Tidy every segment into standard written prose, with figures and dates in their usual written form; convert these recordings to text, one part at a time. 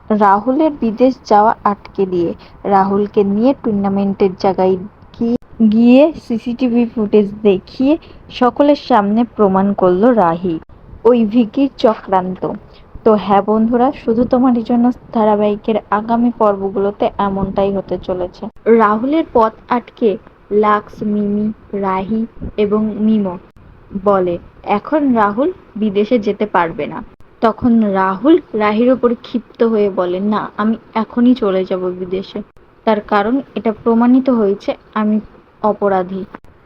রাহুলের বিদেশ যাওয়া আটকে দিয়ে রাহুলকে নিয়ে টুর্নামেন্টের জায়গায় গিয়ে সিসিটিভি ফুটেজ দেখিয়ে সকলের সামনে প্রমাণ করলো রাহি ওই ভিকির চক্রান্ত। তো হ্যাঁ বন্ধুরা, শুধু তোমারই জন্য ধারাবাহিকের আগামী পর্বগুলোতে এমনটাই হতে চলেছে। রাহুলের পথ আটকে লাক্স, মিমি, রাহি এবং মিমো বলে এখন রাহুল বিদেশে যেতে পারবে না। তখন রাহুল রাহির ওপর ক্ষিপ্ত হয়ে বলে, না, আমি এখনই চলে যাব বিদেশে। তার কারণ এটা প্রমাণিত হয়েছে আমি অপরাধী।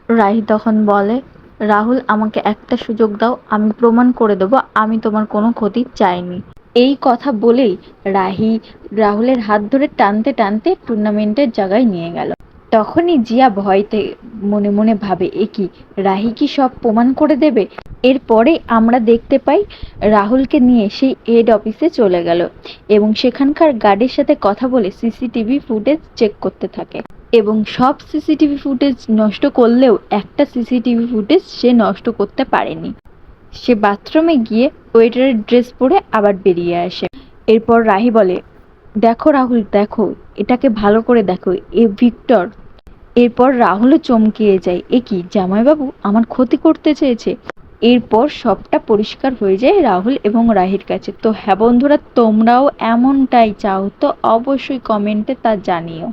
রাহি তখন বলে, রাহুল আমাকে একটা সুযোগ দাও, আমি প্রমাণ করে দেবো আমি তোমার কোনো ক্ষতি চাইনি। এই কথা বলেই রাহি রাহুলের হাত ধরে টানতে টানতে টুর্নামেন্টের জায়গায় নিয়ে গেল। তখনই জিয়া ভয়তে মনে মনে ভাবে, এ কি, রাহি কি সব প্রমাণ করে দেবে? এরপরে আমরা দেখতে পাই রাহুলকে নিয়ে সেই হেড অফিসে চলে গেল এবং সেখানকার গার্ডের সাথে কথা বলে সিসিটিভি ফুটেজ চেক করতে থাকে এবং সব সিসিটিভি ফুটেজ নষ্ট করলেও একটা সিসিটিভি ফুটেজ সে নষ্ট করতে পারেনি। সে বাথরুমে গিয়ে ওয়েটারের ড্রেস পরে আবার বেরিয়ে আসে। এরপর রাহি বলে, দেখো রাহুল, দেখো, এটাকে ভালো করে দেখো, এ ভিক্টর। এরপর রাহুলও চমকিয়ে যায়, এ কি, জামাইবাবু আমার ক্ষতি করতে চেয়েছে। এরপর সবটা পরিষ্কার হয়ে যায় রাহুল এবং রাহির কাছে। তো হ্যাঁ বন্ধুরা, তোমরাও এমনটাই চাও তো অবশ্যই কমেন্টে তা জানিও।